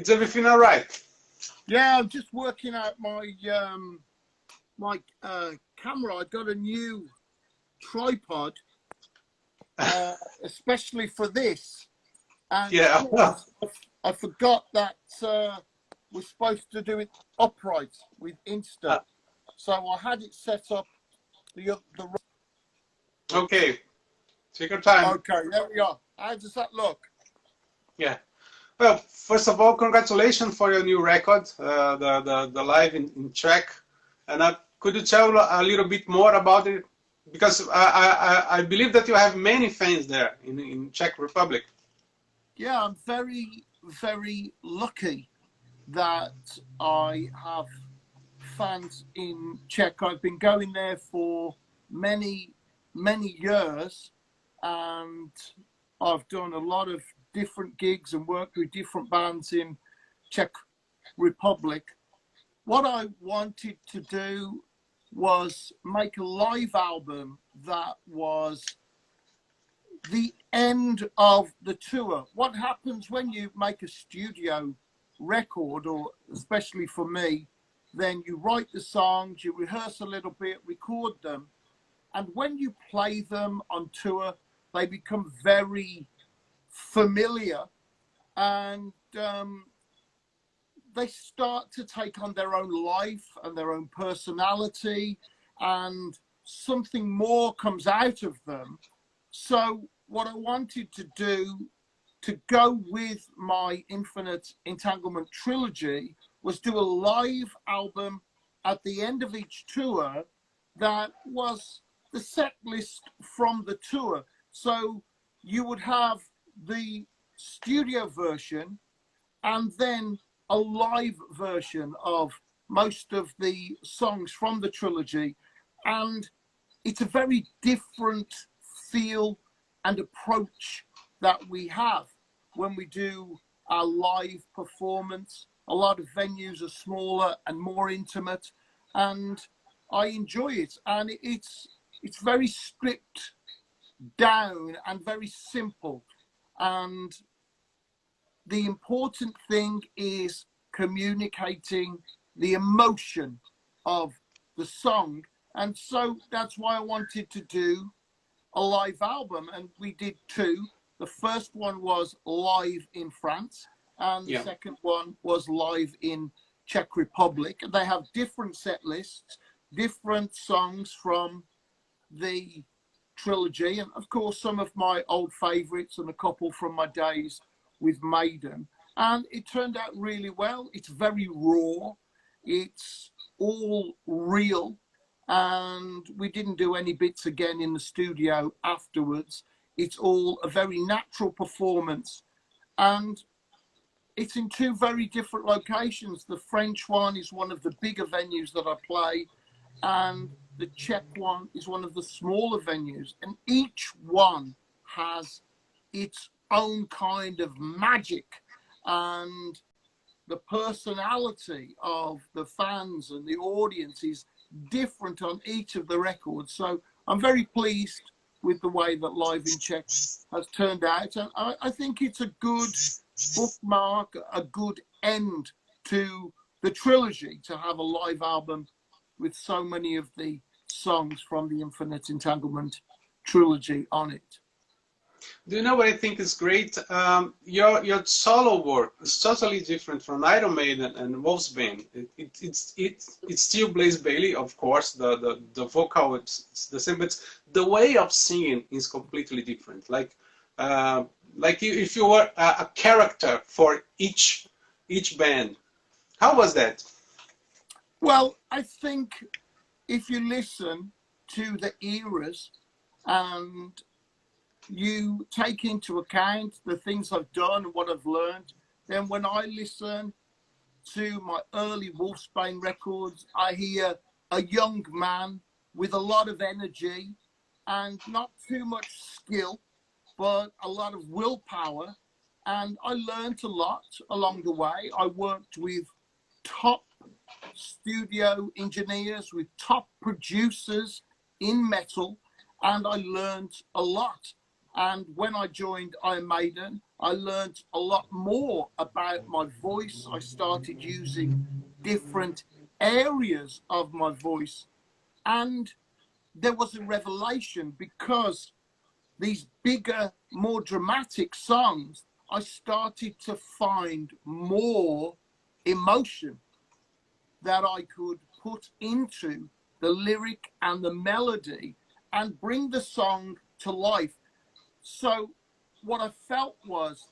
Is everything all right? Yeah, I'm just working out my camera. I got a new tripod, especially for this. And yeah, of course, I forgot that we're supposed to do it upright with Insta. So I had it set up the okay. Take your time. Okay, there we are. How does that look? Yeah. Well, first of all, congratulations for your new record, the live in Czech. And could you tell a little bit more about it? Because I believe that you have many fans there in Czech Republic. Yeah, I'm very, very lucky that I have fans in Czech. I've been going there for many, many years, and I've done a lot of different gigs and worked with different bands in Czech Republic. What I wanted to do was make a live album that was the end of the tour. What happens when you make a studio record, or especially for me, then you write the songs, you rehearse a little bit, record them, and when you play them on tour, they become very familiar, and they start to take on their own life and their own personality, and something more comes out of them. So what I wanted to do to go with my Infinite Entanglement trilogy was do a live album at the end of each tour that was the set list from the tour. So you would have the studio version and then a live version of most of the songs from the trilogy. And it's a very different feel and approach that we have when we do our live performance. A lot of venues are smaller and more intimate, and I enjoy it. And it's very stripped down and very simple. And the important thing is communicating the emotion of the song. And so that's why I wanted to do a live album, and we did two. The first one was live in France, and the second one was live in Czech Republic. And they have different set lists, different songs from the trilogy, and of course some of my old favorites and a couple from my days with Maiden. And it turned out really well. It's very raw, it's all real, and we didn't do any bits again in the studio afterwards. It's all a very natural performance, and it's in two very different locations. The French one is one of the bigger venues that I play, and the Czech one is one of the smaller venues, and each one has its own kind of magic, and the personality of the fans and the audience is different on each of the records. So I'm very pleased with the way that Live in Czech has turned out, and I think it's a good bookmark, a good end to the trilogy, to have a live album with so many of the songs from the Infinite Entanglement trilogy on it. Do you know what I think is great? Your solo work is totally different from Iron Maiden and Wolfsbane. It's still Blaze Bayley, of course. The vocal it's the same, but the way of singing is completely different. Like if you were a character for each band. How was that? Well, I think if you listen to the eras and you take into account the things I've done and what I've learned, then when I listen to my early Wolfsbane records, I hear a young man with a lot of energy and not too much skill, but a lot of willpower. And I learned a lot along the way. I worked with top studio engineers, with top producers in metal, and I learned a lot. And when I joined Iron Maiden, I learned a lot more about my voice. I started using different areas of my voice, and there was a revelation, because these bigger, more dramatic songs, I started to find more emotion that I could put into the lyric and the melody and bring the song to life. So what I felt was,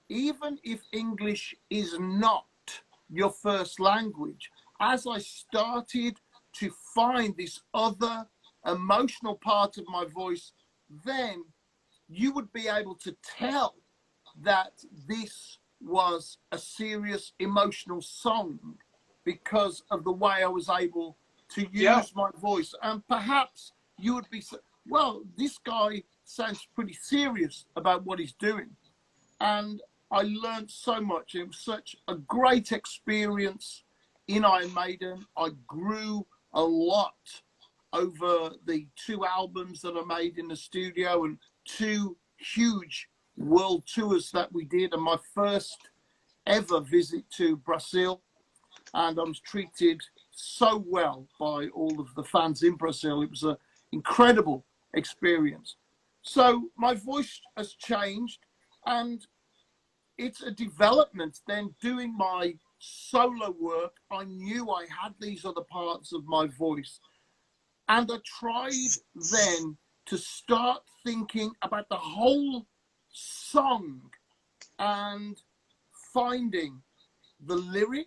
even if English is not your first language, as I started to find this other emotional part of my voice, then you would be able to tell that this was a serious emotional song because of the way I was able to use my voice. And perhaps you would be, well, this guy sounds pretty serious about what he's doing. And I learned so much. It was such a great experience in Iron Maiden. I grew a lot over the 2 albums that I made in the studio and 2 huge world tours that we did, and my first ever visit to Brazil. And I was treated so well by all of the fans in Brazil. It was an incredible experience. So my voice has changed, and it's a development. Then doing my solo work, I knew I had these other parts of my voice. And I tried then to start thinking about the whole song and finding the lyric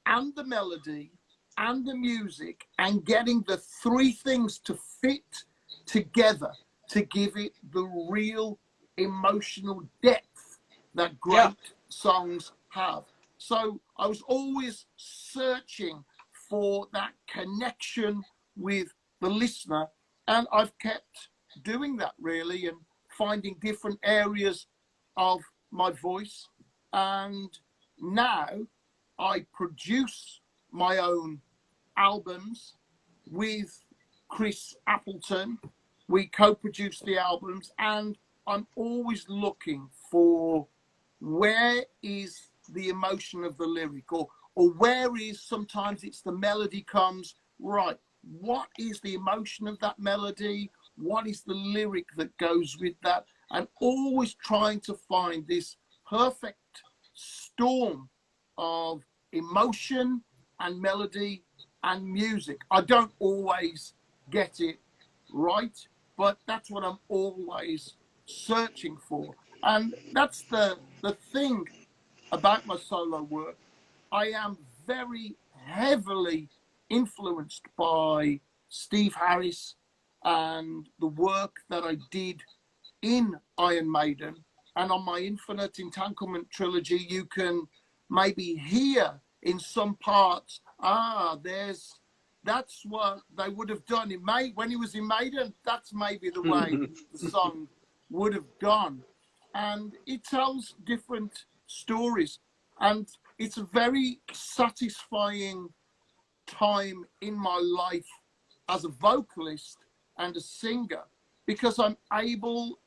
and the melody and the music and getting the 3 things to fit together to give it the real emotional depth that great songs have. So I was always searching for that connection with the listener, and I've kept doing that really, and finding different areas of my voice. And now I produce my own albums with Chris Appleton. We co-produce the albums, and I'm always looking for where is the emotion of the lyric, or where is, sometimes it's the melody comes, right, what is the emotion of that melody? What is the lyric that goes with that? And always trying to find this perfect storm of emotion and melody and music. I don't always get it right, but that's what I'm always searching for. And that's the thing about my solo work. I am very heavily influenced by Steve Harris and the work that I did in Iron Maiden. And on my Infinite Entanglement trilogy, you can maybe hear in some parts, that's what they would have done in May when he was in Maiden. That's maybe the way the song would have gone. And it tells different stories. And it's a very satisfying time in my life as a vocalist and a singer, because I'm able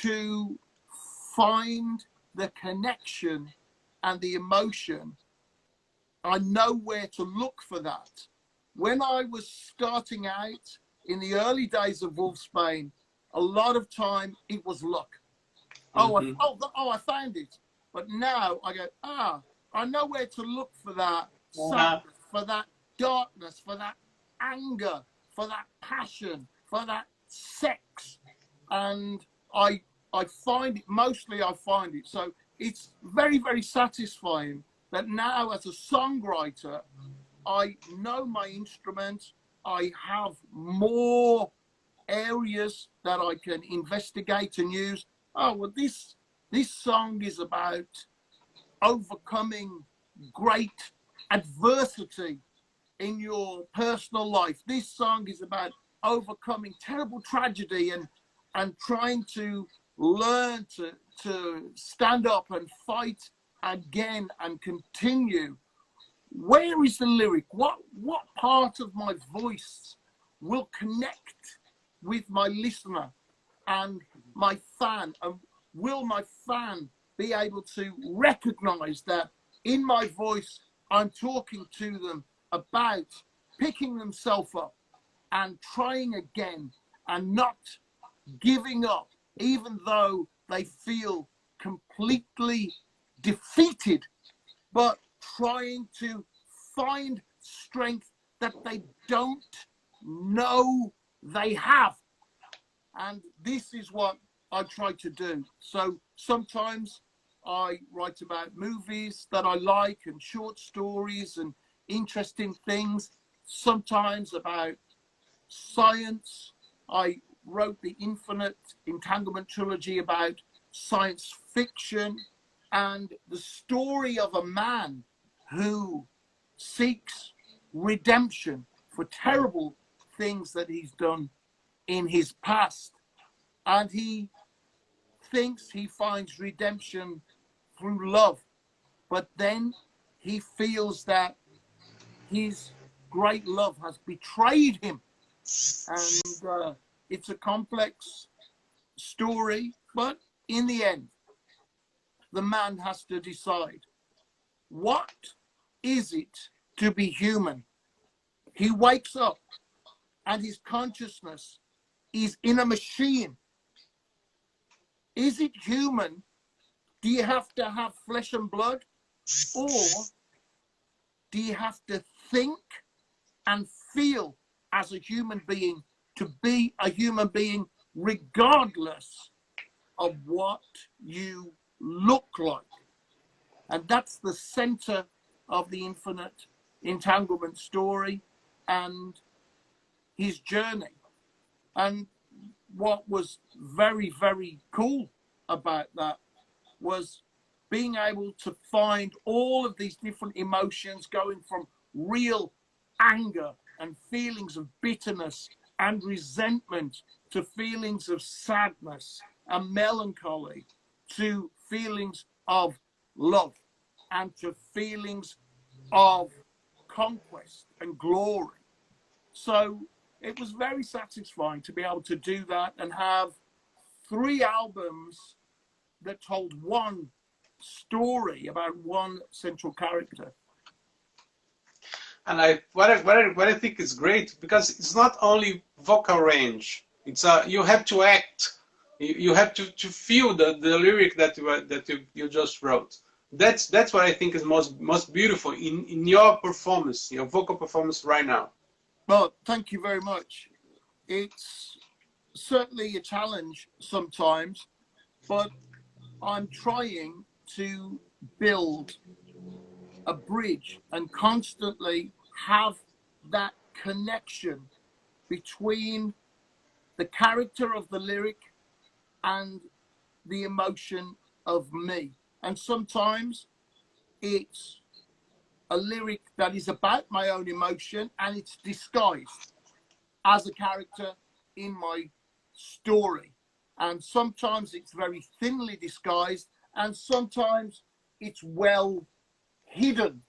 to find the connection and the emotion. I know where to look for that. When I was starting out in the early days of Wolfsbane, a lot of time it was luck. I found it. But now I go, I know where to look for that sadness, for that darkness, for that anger, for that passion, for that sex. And I find it, mostly I find it. So it's very, very satisfying that now as a songwriter, I know my instrument. I have more areas that I can investigate and use. Oh, well, this song is about overcoming great adversity in your personal life. This song is about overcoming terrible tragedy and trying to learn to stand up and fight again and continue. Where is the lyric? What part of my voice will connect with my listener and my fan? And will my fan be able to recognize that in my voice, I'm talking to them about picking themselves up and trying again and not giving up, even though they feel completely defeated, but trying to find strength that they don't know they have. And this is what I try to do. So sometimes I write about movies that I like and short stories and interesting things, sometimes about science. I wrote the Infinite Entanglement trilogy about science fiction and the story of a man who seeks redemption for terrible things that he's done in his past. And he thinks he finds redemption through love, but then he feels that his great love has betrayed him. And it's a complex story, but in the end, the man has to decide, what is it to be human? He wakes up and his consciousness is in a machine. Is it human? Do you have to have flesh and blood? Or do you have to think and feel as a human being to be a human being regardless of what you look like? And that's the center of the Infinite Entanglement story and his journey. And what was very, very cool about that was being able to find all of these different emotions, going from real anger and feelings of bitterness and resentment to feelings of sadness and melancholy to feelings of love and to feelings of conquest and glory. So it was very satisfying to be able to do that and have 3 albums that told one story about one central character. And what I think is great, because it's not only vocal range. It's you have to act. You have to feel the lyric that you just wrote. That's what I think is most beautiful in your performance, your vocal performance right now. Well, thank you very much. It's certainly a challenge sometimes, but I'm trying to build a bridge and constantly have that connection between the character of the lyric and the emotion of me. And sometimes it's a lyric that is about my own emotion and it's disguised as a character in my story. And sometimes it's very thinly disguised and sometimes it's well hidden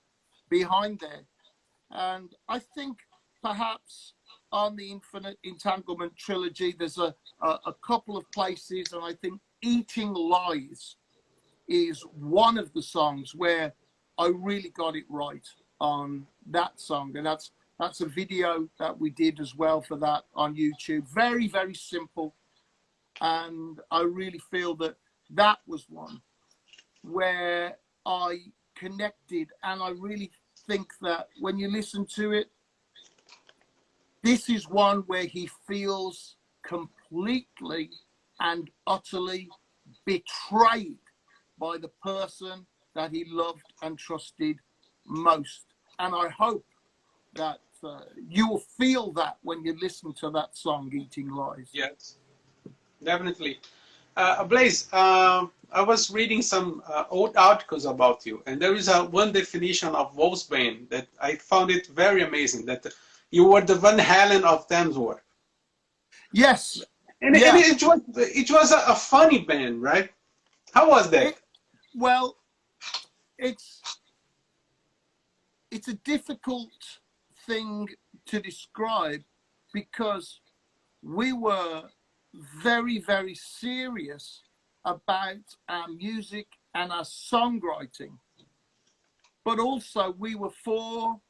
behind there. And I think perhaps on the Infinite Entanglement trilogy, there's a couple of places, and I think Eating Lies is one of the songs where I really got it right on that song. And that's a video that we did as well for that on YouTube. Very, very simple. And I really feel that that was one where I connected, and I really think that when you listen to it, this is one where he feels completely and utterly betrayed by the person that he loved and trusted most. And I hope that you will feel that when you listen to that song, Eating Lies. Yes, definitely. Blaise, I was reading some old articles about you, and there is one definition of Wolfsbane that I found it very amazing, that you were the Van Halen of Tamsworth. Yes. And, yeah. and it was a funny band, right? How was that? Well, it's a difficult thing to describe because we were very, very serious about our music and our songwriting. But also we were four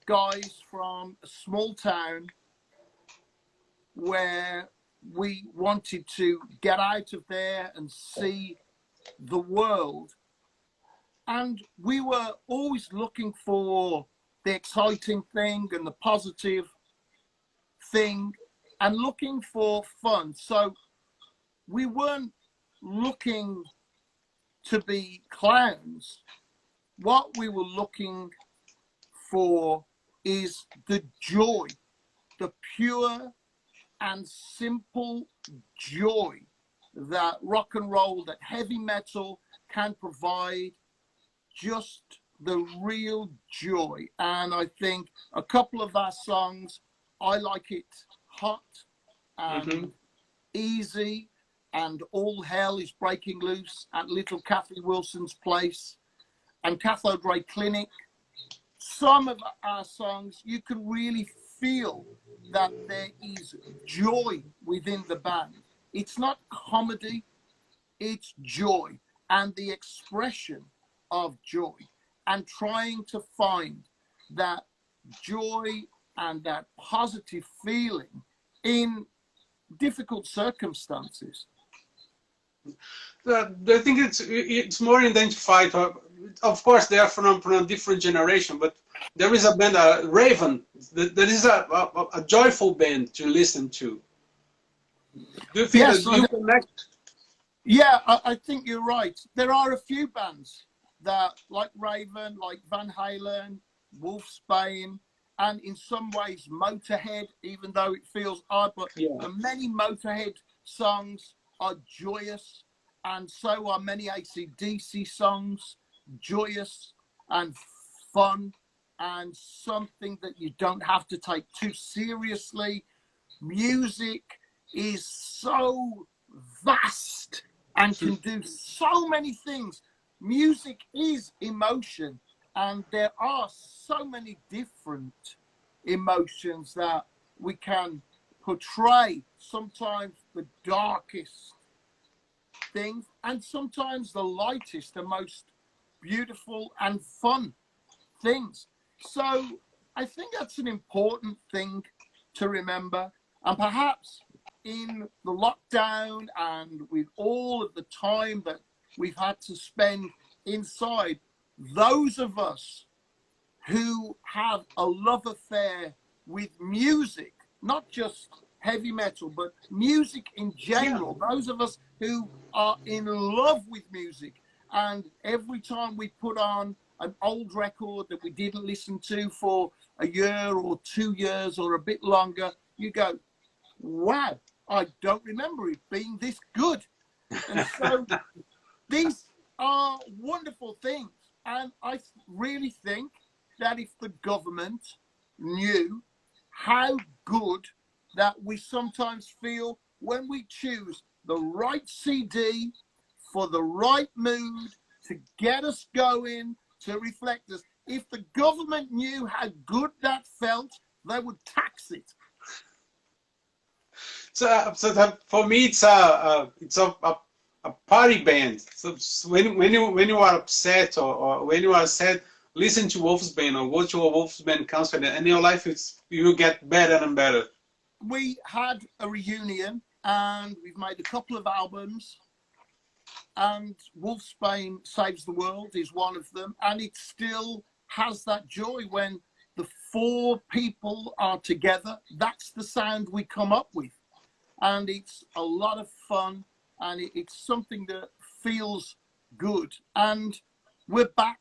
guys from a small town where we wanted to get out of there and see the world. And we were always looking for the exciting thing and the positive thing and looking for fun. So we weren't looking to be clowns. What we were looking for is the joy, the pure and simple joy that rock and roll, that heavy metal can provide, just the real joy. And I think a couple of our songs, I Like It Hot and Easy and All Hell is Breaking Loose at Little Kathy Wilson's Place and Cathode Ray Clinic. Some of our songs, you can really feel that there is joy within the band. It's not comedy, it's joy and the expression of joy, and trying to find that joy and that positive feeling in difficult circumstances. I think it's more identified. Of course, they are from a different generation, but there is a band, Raven, that is a joyful band to listen to. Do you think Yes, that you connect? Yeah, I think you're right. There are a few bands that, like Raven, like Van Halen, Wolfsbane, and in some ways Motorhead, even though it feels odd, but many Motorhead songs are joyous, and so are many AC/DC songs, joyous and fun, and something that you don't have to take too seriously. Music is so vast and can do so many things. Music is emotion, and there are so many different emotions that we can portray. Sometimes the darkest things, and sometimes the lightest and most beautiful and fun things. So I think that's an important thing to remember. And perhaps in the lockdown and with all of the time that we've had to spend inside, those of us who have a love affair with music, not just heavy metal, but music in general, those of us who are in love with music, and every time we put on an old record that we didn't listen to for a year or 2 years or a bit longer, you go, wow, I don't remember it being this good. And so these are wonderful things. And I really think that if the government knew how good that we sometimes feel when we choose the right CD for the right mood to get us going, to reflect us. If the government knew how good that felt, they would tax it. So for me, it's a party band. So when you are upset or when you are sad, listen to Wolfsbane or go to a Wolfsbane concert, and your life you get better and better. We had a reunion, and we've made a couple of albums, and Wolfsbane Saves the World is one of them, and it still has that joy when the four people are together. That's the sound we come up with, and it's a lot of fun, and it's something that feels good. And we're back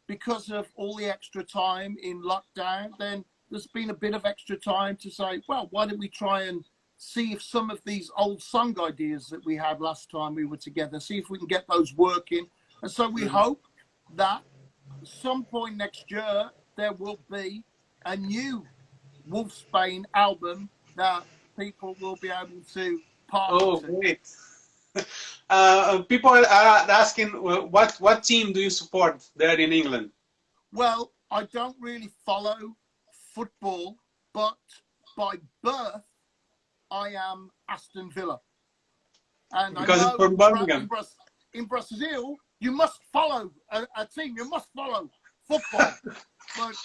because of all the extra time in lockdown. Then there's been a bit of extra time to say, well, why don't we try and see if some of these old song ideas that we had last time we were together, see if we can get those working. And so we hope that at some point next year there will be a new Wolfsbane album that people will be able to partner to. Great. People are asking, what team do you support there in England? Well, I don't really follow football, but by birth I am Aston Villa. And Because I it's know from Birmingham. in Brazil, you must follow a team. You must follow football. But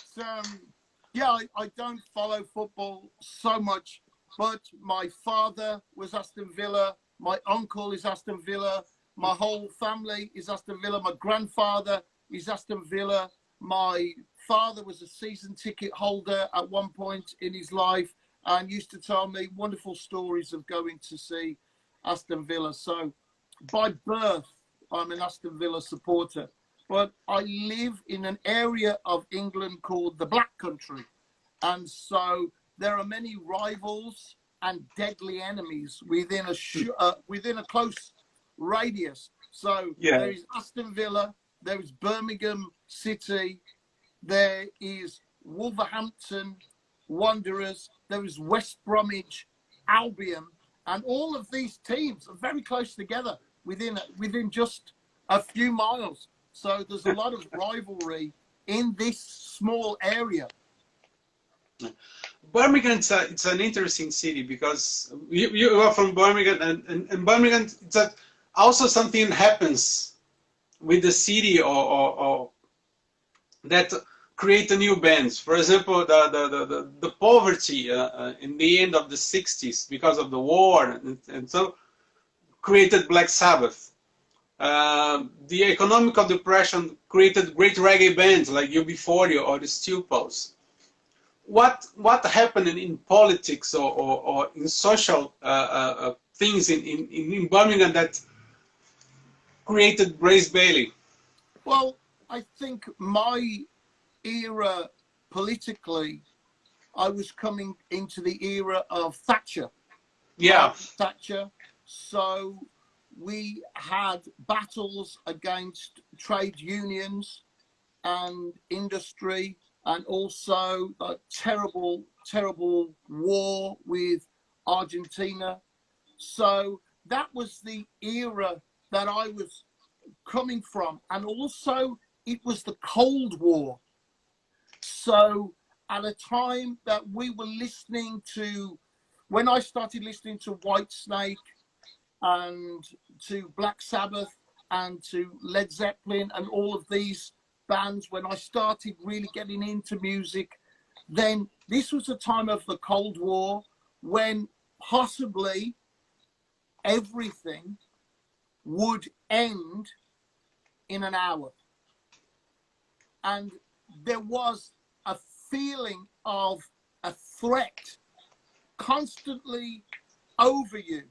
yeah, I don't follow football so much. But my father was Aston Villa. My uncle is Aston Villa. My whole family is Aston Villa. My grandfather is Aston Villa. My father was a season ticket holder at one point in his life and used to tell me wonderful stories of going to see Aston Villa. So by birth, I'm an Aston Villa supporter. But I live in an area of England called the Black Country. And so there are many rivals and deadly enemies within a close radius. So there is Aston Villa, there is Birmingham City, there is Wolverhampton Wanderers, there is West Bromwich Albion, and all of these teams are very close together within just a few miles. So there's a lot of rivalry in this small area. Birmingham, it's an interesting city because you are from Birmingham, and Birmingham, it's also something happens with the city or that create a new bands. For example, the poverty in the end of the 60s because of the war and so created Black Sabbath. The economical depression created great reggae bands like UB40 or the Steel Pulse. What happened in politics or in social things in Birmingham that created Bayley? Well, I think my era politically, I was coming into the era of Thatcher. Yeah. Thatcher. So we had battles against trade unions and industry, and also a terrible war with Argentina. So that was the era that I was coming from. And also it was the Cold War. So at a time that we were listening to, when I started listening to Whitesnake and to Black Sabbath and to Led Zeppelin and all of these bands, when I started really getting into music, then this was a time of the Cold War when possibly everything would end in an hour. And there was a feeling of a threat constantly over you.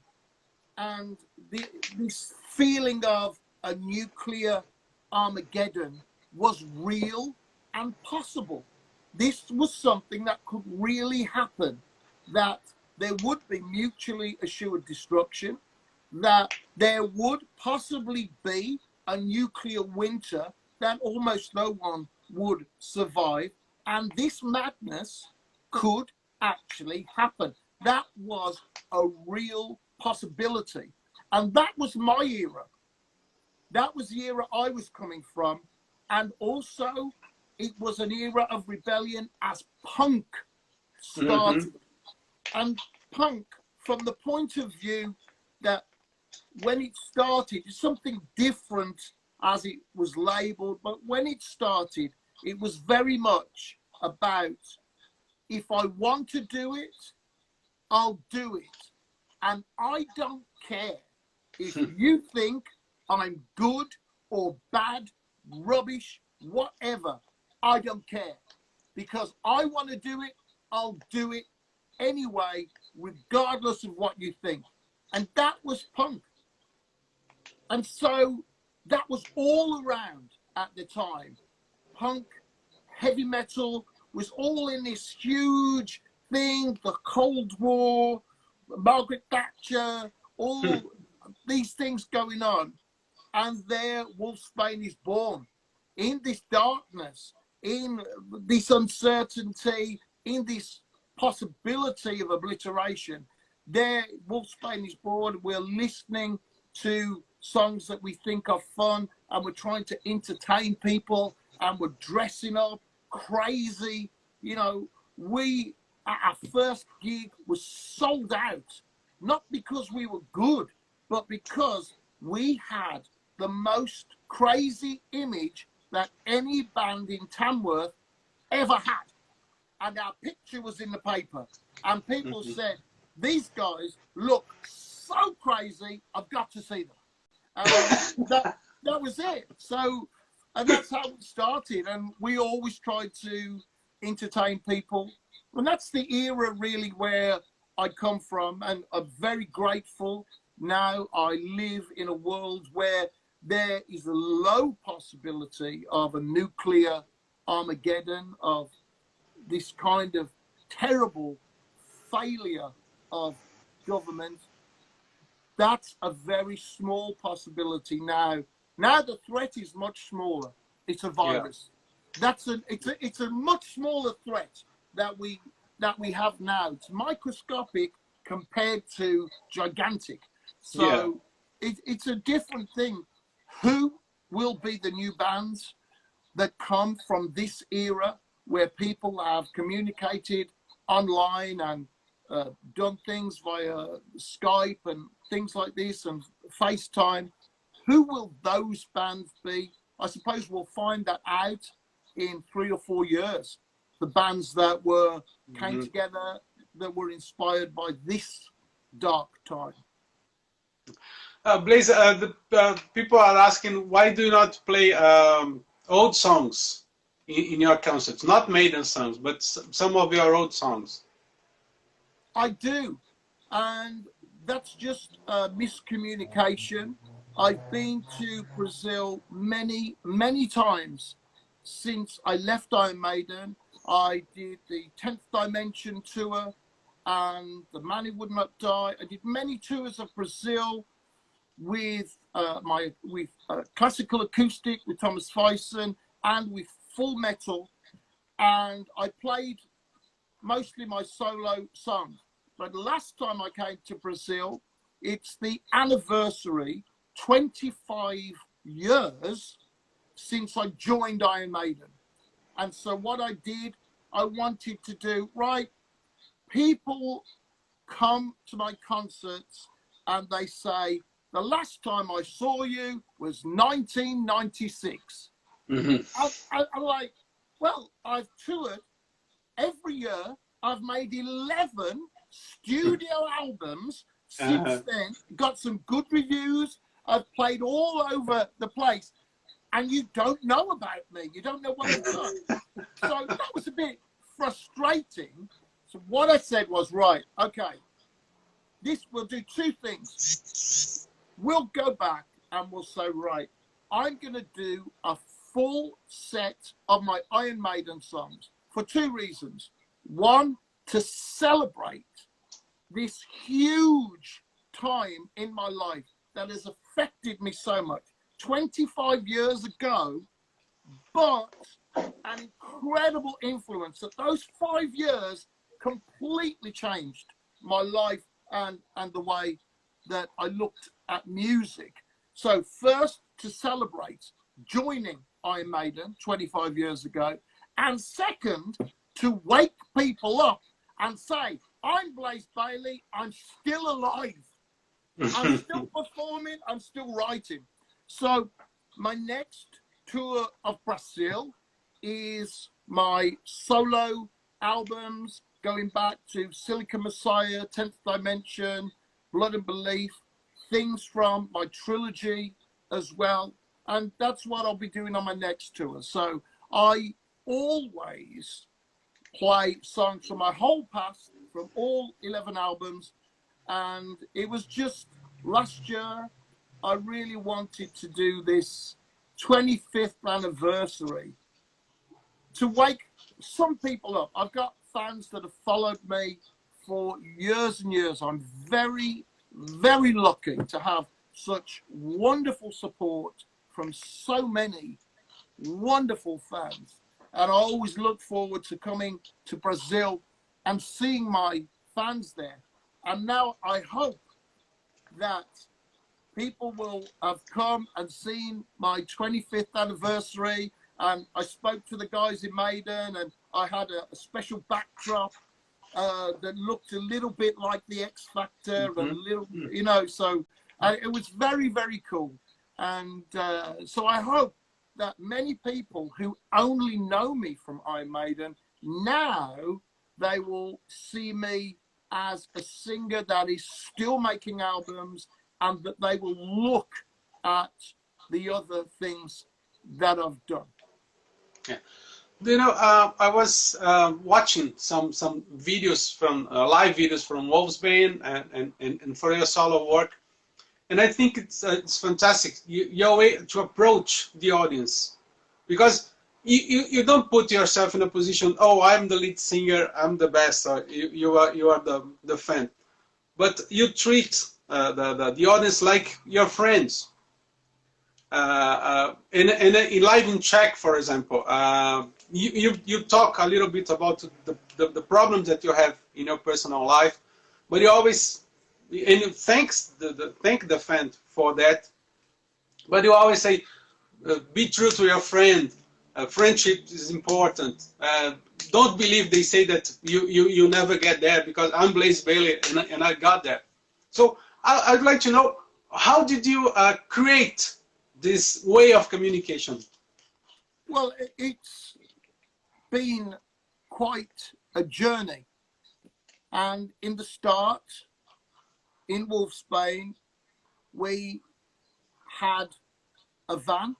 And this feeling of a nuclear Armageddon was real and possible. This was something that could really happen, that there would be mutually assured destruction, that there would possibly be a nuclear winter that almost no one would survive, and this madness could actually happen. That was a real possibility, and that was my era. That was the era I was coming from. And also, it was an era of rebellion as punk started. And punk, from the point of view that when it started, it's something different as it was labeled, but when it started, it was very much about, if I want to do it, I'll do it. And I don't care if you think I'm good or bad, rubbish, whatever. I don't care, because I want to do it. I'll do it anyway, regardless of what you think. And that was punk. And so that was all around at the time. Punk, heavy metal was all in this huge thing, the Cold War, Margaret Thatcher, all these things going on. And there Wolfsbane is born in this darkness, in this uncertainty, in this possibility of obliteration. There Wolfsbane is born. We're listening to songs that we think are fun, and we're trying to entertain people, and we're dressing up crazy. You know, we, at our first gig, was sold out, not because we were good, but because we had the most crazy image that any band in Tamworth ever had. And our picture was in the paper. And people said, these guys look so crazy, I've got to see them. That was it. So, and that's how it started. And we always tried to entertain people. And that's the era really where I come from. And I'm very grateful. Now I live in a world where there is a low possibility of a nuclear Armageddon, of this kind of terrible failure of government. That's a very small possibility now. Now the threat is much smaller. It's a virus. Yeah. It's a much smaller threat that we have now. It's microscopic compared to gigantic. So it's a different thing. Who will be the new bands that come from this era where people have communicated online and done things via Skype and things like this and FaceTime? Who will those bands be? I suppose we'll find that out in 3 or 4 years. The bands that came together, that were inspired by this dark time. Blaze, the people are asking, why do you not play old songs in your concerts? Not Maiden songs, but some of your old songs. I do, and that's just miscommunication. I've been to Brazil many, many times since I left Iron Maiden. I did the 10th Dimension tour and the Man Who Would Not Die. I did many tours of Brazil with classical acoustic with Thomas Fyson and with full metal, and I played mostly my solo songs. But last time I came to Brazil, it's the anniversary, 25 years since I joined Iron Maiden. And so what I did, I wanted to do, right, people come to my concerts and they say, the last time I saw you was 1996. I'm like, well, I've toured every year. I've made 11 studio albums since then, got some good reviews. I've played all over the place, and you don't know about me. You don't know what I've done. So that was a bit frustrating. So what I said was, right, okay, we'll do two things. We'll go back and we'll say, right, I'm going to do a full set of my Iron Maiden songs for two reasons. One, to celebrate this huge time in my life that has affected me so much. 25 years ago, but an incredible influence that those 5 years completely changed my life and the way that I looked at music. So first, to celebrate joining Iron Maiden 25 years ago, and second, to wake people up and say, I'm Blaze Bayley, I'm still alive, I'm still performing, I'm still writing. So my next tour of Brazil is my solo albums, going back to Silicon Messiah, 10th Dimension, Blood and Belief, things from my trilogy as well. And that's what I'll be doing on my next tour. So I always play songs from my whole past, from all 11 albums. And it was just last year, I really wanted to do this 25th anniversary to wake some people up. I've got fans that have followed me for years and years. I'm very, very lucky to have such wonderful support from so many wonderful fans. And I always look forward to coming to Brazil and seeing my fans there. And now I hope that people will have come and seen my 25th anniversary. And I spoke to the guys in Maiden, and I had a special backdrop that looked a little bit like the X Factor, and a little, you know. So It was very, very cool. And so I hope that many people who only know me from Iron Maiden, now they will see me as a singer that is still making albums, and that they will look at the other things that I've done. Yeah. You know, I was watching some videos from live videos from Wolfsbane and for your solo work, and I think it's fantastic your way to approach the audience, because you don't put yourself in a position, oh, I'm the lead singer, I'm the best, or you are the fan, but you treat the audience like your friends. In live in Czech, for example, you talk a little bit about the problems that you have in your personal life, but you always, and you thank the fan for that, but you always say, be true to your friend. Friendship is important. Don't believe they say that you never get there, because I'm Blaze Bayley and I got there. So I'd like to know, how did you create this way of communication? Well, it's been quite a journey. And in the start, in Wolfsbane, we had a van,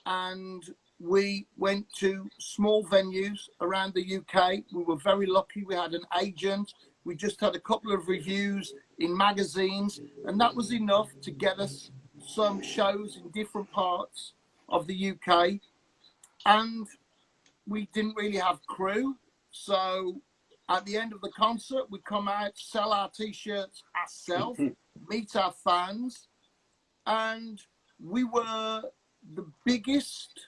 and we went to small venues around the UK. We were very lucky. We had an agent. We just had a couple of reviews in magazines, and that was enough to get us some shows in different parts of the UK. And we didn't really have crew, so at the end of the concert we'd come out, sell our t-shirts ourselves, meet our fans, and we were the biggest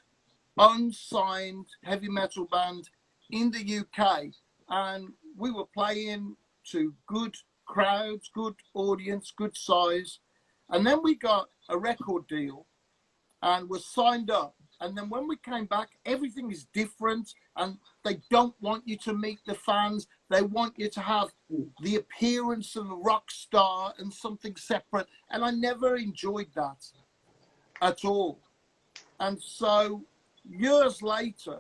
unsigned heavy metal band in the UK, and we were playing to good crowds, good audience, good size. And then we got a record deal and were signed up. And then when we came back, everything is different, and they don't want you to meet the fans. They want you to have the appearance of a rock star and something separate. And I never enjoyed that at all. And so years later,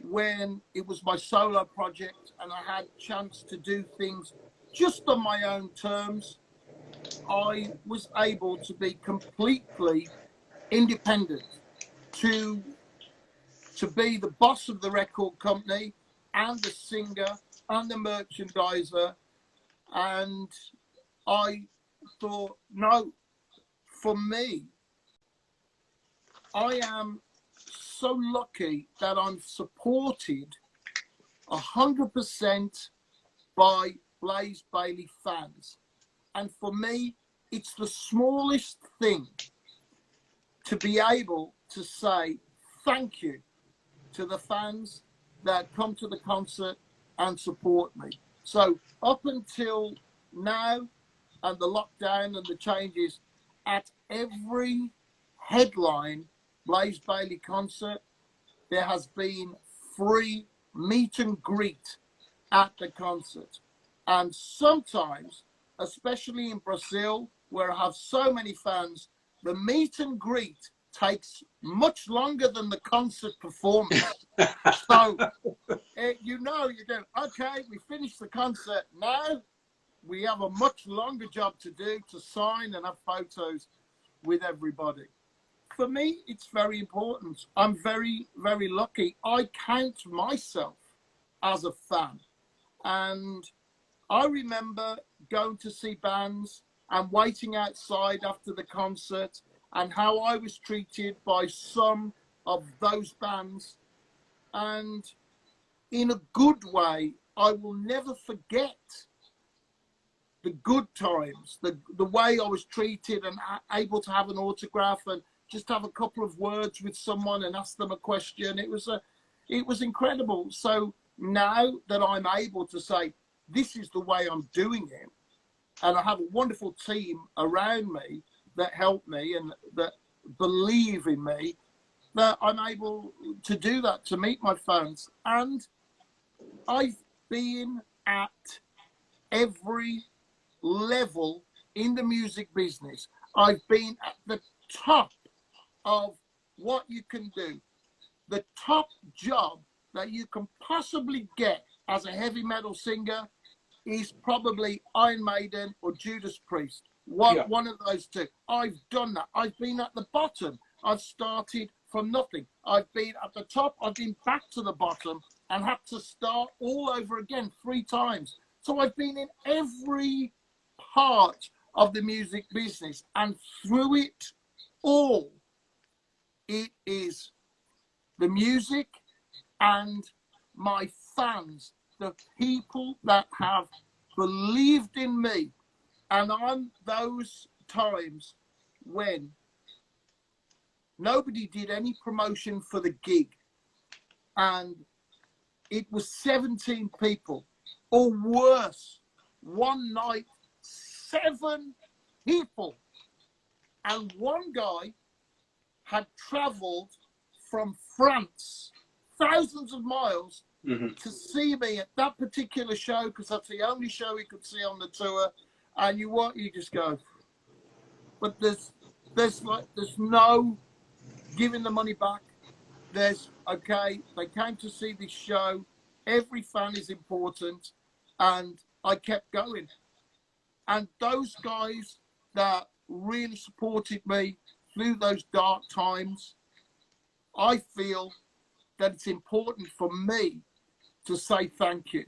when it was my solo project and I had a chance to do things just on my own terms, I was able to be completely independent, to be the boss of the record company and the singer and the merchandiser. And I thought, no, for me, I am so lucky that I'm supported 100% by Blaze Bayley fans. And for me, it's the smallest thing to be able to say thank you to the fans that come to the concert and support me. So up until now, and the lockdown and the changes, at every headline Blaze Bayley concert, there has been free meet and greet at the concert. And sometimes, especially in Brazil, where I have so many fans, the meet and greet takes much longer than the concert performance. So, you know, you go, okay, we finished the concert. Now we have a much longer job to do, to sign and have photos with everybody. For me, it's very important. I'm very, very lucky. I count myself as a fan. And I remember going to see bands and waiting outside after the concert, and how I was treated by some of those bands. And in a good way, I will never forget the good times, the way I was treated and able to have an autograph and just have a couple of words with someone and ask them a question. It was incredible. So now that I'm able to say, this is the way I'm doing it, and I have a wonderful team around me that help me and that believe in me, that I'm able to do that, to meet my fans. And I've been at every level in the music business. I've been at the top of what you can do. The top job that you can possibly get as a heavy metal singer is probably Iron Maiden or Judas Priest. One of those two. I've done that. I've been at the bottom. I've started from nothing. I've been at the top. I've been back to the bottom and had to start all over again 3 times. So I've been in every part of the music business, and through it all, it is the music and my fans, the people that have believed in me. And on those times when nobody did any promotion for the gig, and it was 17 people, or worse, one night, 7 people. And one guy had traveled from France, thousands of miles, to see me at that particular show, because that's the only show he could see on the tour. And you just go, but there's no giving the money back. There's, okay, they came to see this show. Every fan is important. And I kept going. And those guys that really supported me through those dark times, I feel that it's important for me to say thank you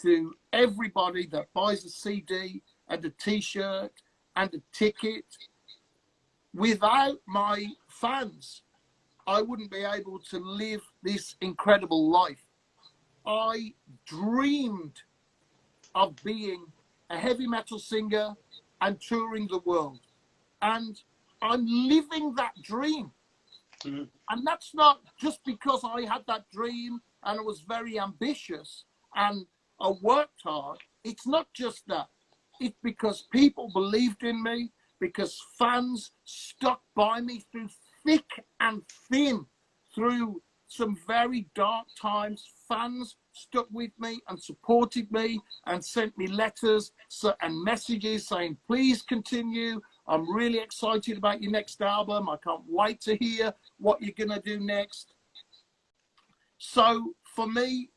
to everybody that buys a CD and a T-shirt and a ticket. Without my fans, I wouldn't be able to live this incredible life. I dreamed of being a heavy metal singer and touring the world. And I'm living that dream. And that's not just because I had that dream and I was very ambitious and I worked hard. It's not just that. It's because people believed in me, because fans stuck by me through thick and thin, through some very dark times. Fans stuck with me and supported me and sent me letters and messages saying, please continue. I'm really excited about your next album. I can't wait to hear what you're going to do next. So for me,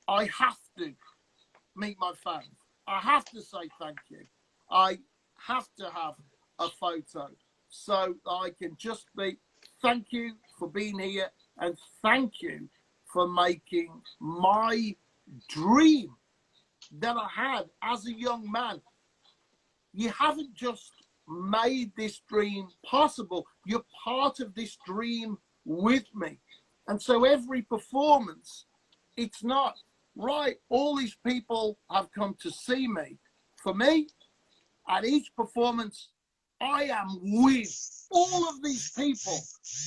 I have to meet my fans. I have to say thank you. I have to have a photo so I can just be, thank you for being here and thank you for making my dream that I had as a young man. You haven't just made this dream possible. You're part of this dream with me. And so every performance, it's not, right, all these people have come to see me. For me, at each performance, I am with all of these people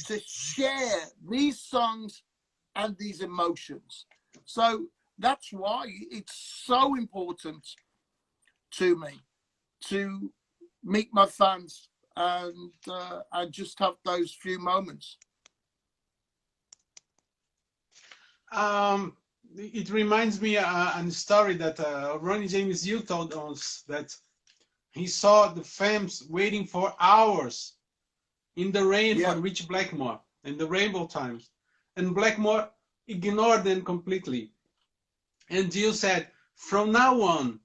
to share these songs and these emotions. So that's why it's so important to me to meet my fans and just have those few moments. It reminds me a story that Ronnie James Dio told us, that he saw the fans waiting for hours in the rain for Rich Blackmore in the Rainbow Times, and Blackmore ignored them completely. And Dio said, from now on,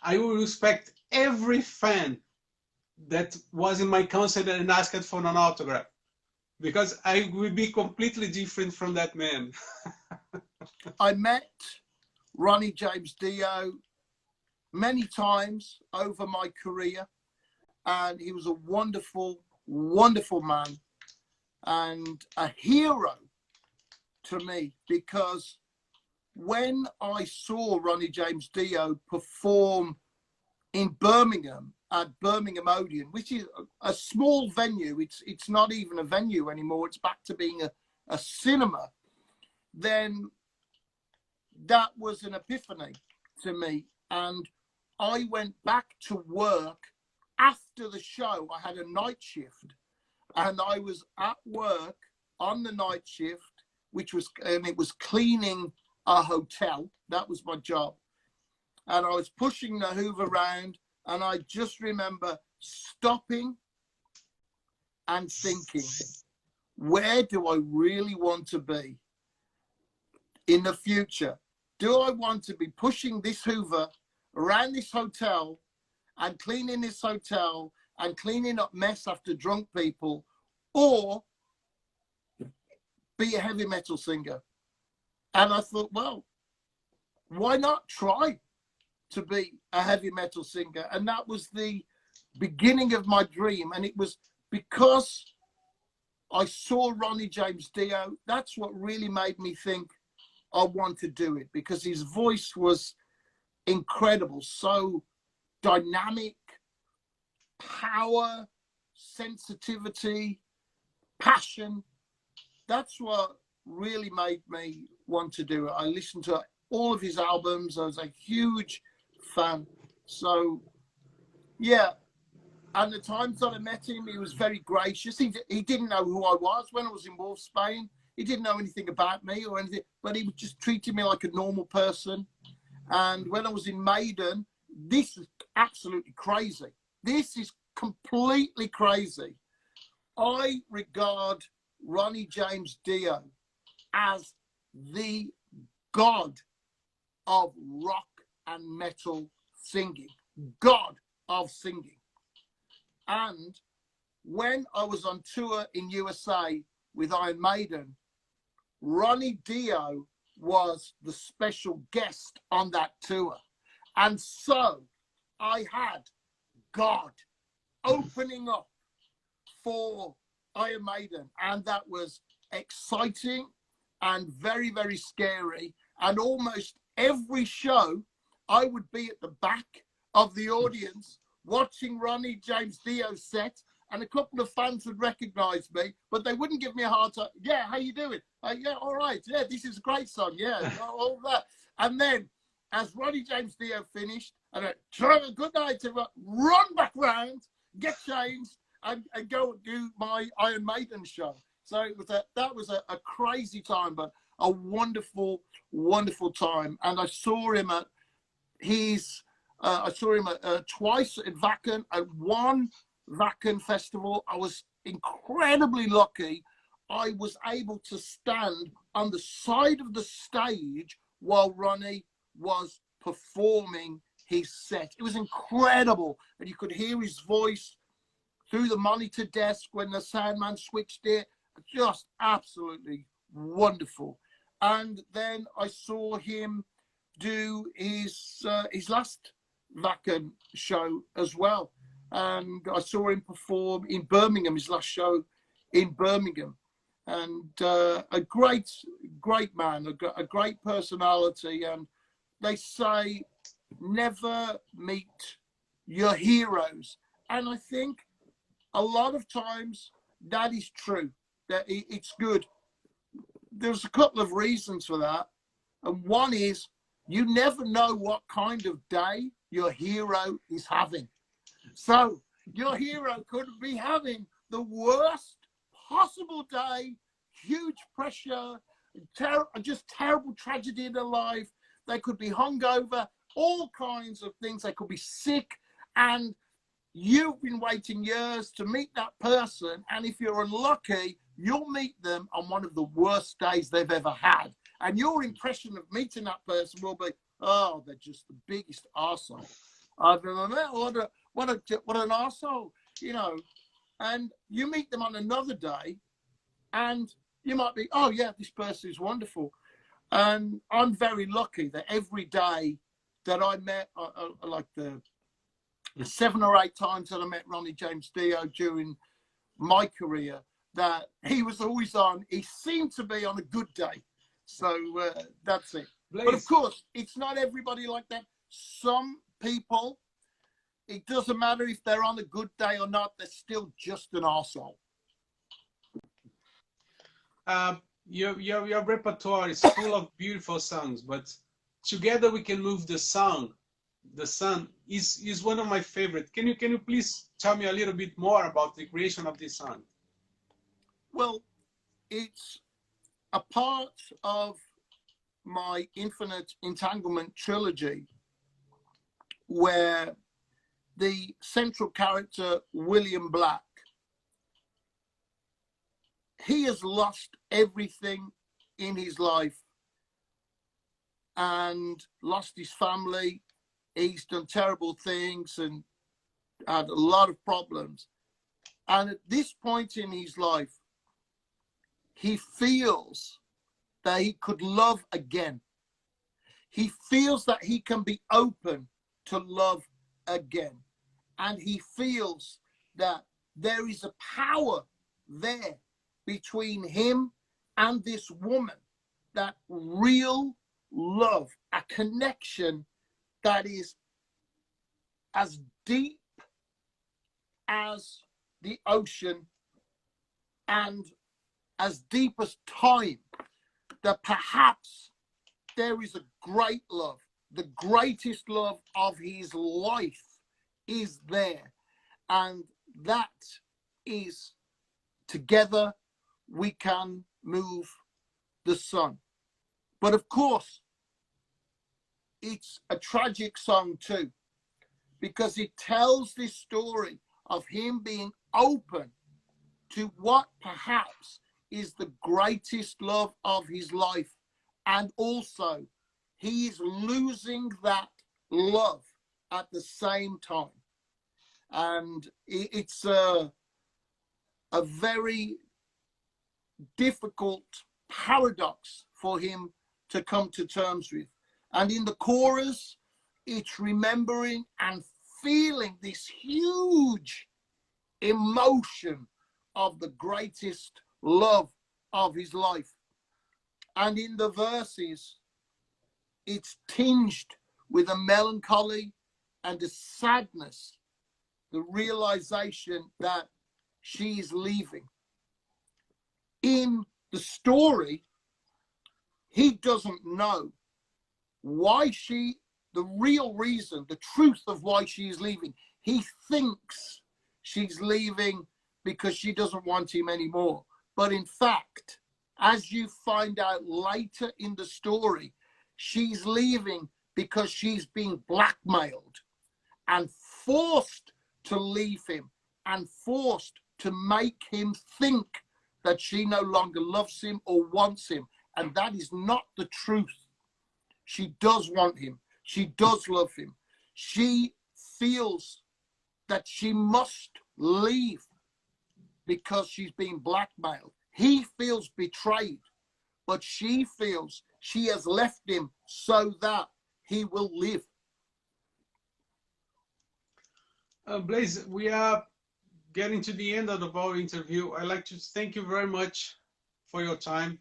I will respect every fan that was in my concert and asked for an autograph, because I will be completely different from that man. I met Ronnie James Dio many times over my career, and he was a wonderful, wonderful man and a hero to me, because when I saw Ronnie James Dio perform in Birmingham at Birmingham Odeon, which is a small venue, it's not even a venue anymore, it's back to being a cinema, then that was an epiphany to me. And I went back to work after the show. I had a night shift and I was at work on the night shift, which was, and it was cleaning a hotel. That was my job. And I was pushing the Hoover around And I just remember stopping and thinking, where do I really want to be in the future? Do I want to be pushing this Hoover around this hotel and cleaning this hotel and cleaning up mess after drunk people, or be a heavy metal singer? And I thought, well, why not try to be a heavy metal singer? And that was the beginning of my dream. And it was because I saw Ronnie James Dio. That's what really made me think I want to do it, because his voice was incredible, so dynamic, power, sensitivity, passion. That's what really made me want to do it. I listened to all of his albums. I was a huge fan. So, yeah. And the times that I met him, he was very gracious. He didn't know who I was when I was in Wolf, Spain. He didn't know anything about me or anything, but he was just treating me like a normal person. And when I was in Maiden, this is absolutely crazy. This is completely crazy. I regard Ronnie James Dio as the god of rock and metal singing, god of singing. And when I was on tour in USA with Iron Maiden, Ronnie Dio was the special guest on that tour. And so I had God opening up for Iron Maiden. And that was exciting and very, very scary. And almost every show, I would be at the back of the audience watching Ronnie James Dio's set, and a couple of fans would recognize me, but they wouldn't give me a hard time. Yeah, how you doing? Yeah, all right. Yeah, this is a great song. Yeah, all that. And then as Ronnie James Dio finished, I went, Trevor, good night, everyone. Run back round, get changed, and go and do my Iron Maiden show. So it was that was a crazy time, but a wonderful, wonderful time. And I saw him at twice at Wacken, at one Wacken festival. I was incredibly lucky. I was able to stand on the side of the stage while Ronnie was performing his set. It was incredible. And you could hear his voice through the monitor desk when the soundman switched it. Just absolutely wonderful. And then I saw him do his last Wacken show as well. And I saw him perform in Birmingham, his last show in Birmingham. And a great man, a great personality. And they say, never meet your heroes. And I think a lot of times that is true, that it's good. There's a couple of reasons for that. And one is, you never know what kind of day your hero is having. So your hero could be having the worst possible day, huge pressure, just terrible tragedy in their life. They could be hungover, all kinds of things. They could be sick, and you've been waiting years to meet that person. And if you're unlucky, you'll meet them on one of the worst days they've ever had. And your impression of meeting that person will be, oh, they're just the biggest arsehole I've ever met. What an arsehole, you know. And you meet them on another day, and you might be, oh, yeah, this person is wonderful. And I'm very lucky that every day that I met, like the 7 or 8 times that I met Ronnie James Dio during my career, that he was always on, he seemed to be on a good day. So that's it. Blaze. But of course, it's not everybody like that. Some people, it doesn't matter if they're on a good day or not, they're still just an arsehole. Your repertoire is full of beautiful songs, but Together We Can Move the Sun is one of my favorite. Can you please tell me a little bit more about the creation of this song? Well, it's a part of my Infinite Entanglement trilogy, where the central character, William Black, he has lost everything in his life and lost his family. He's done terrible things and had a lot of problems. And at this point in his life, he feels that he could love again. He feels that he can be open to love again. And he feels that there is a power there between him and this woman, that real love, a connection that is as deep as the ocean and as deep as time, that perhaps there is a great love, the greatest love of his life is there. And that is, together we can move the sun. But of course, it's a tragic song too, because it tells this story of him being open to what perhaps is the greatest love of his life. And also, he is losing that love at the same time. And it's a very difficult paradox for him to come to terms with. And in the chorus, it's remembering and feeling this huge emotion of the greatest love of his life. And in the verses, it's tinged with a melancholy and a sadness, the realization that she is leaving. In the story, he doesn't know why the real reason, the truth of why she is leaving. He thinks she's leaving because she doesn't want him anymore. But in fact, as you find out later in the story, she's leaving because she's being blackmailed and forced to leave him and forced to make him think that she no longer loves him or wants him. And that is not the truth. She does want him. She does love him. She feels that she must leave because she's being blackmailed. He feels betrayed, but she feels she has left him so that he will live. Blaise, we are getting to the end of our interview. I'd like to thank you very much for your time.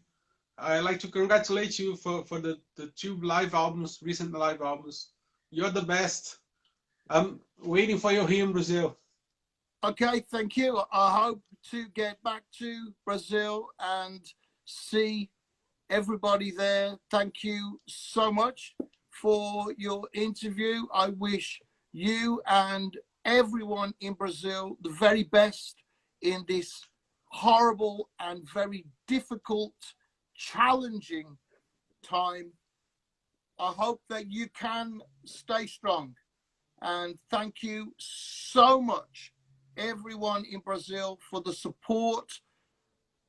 I'd like to congratulate you for the two live albums, recent live albums. You're the best. I'm waiting for you here in Brazil. Okay, thank you. I hope to get back to Brazil and see everybody there. Thank you so much for your interview. I wish you and everyone in Brazil the very best in this horrible and very difficult, challenging time. I hope that you can stay strong. And thank you so much, everyone in Brazil, for the support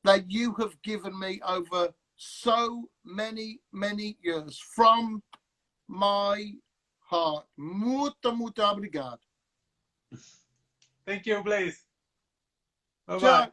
that you have given me over so many years. From my heart. Muito obrigado. Thank you, Blaise. Bye-bye. Ciao.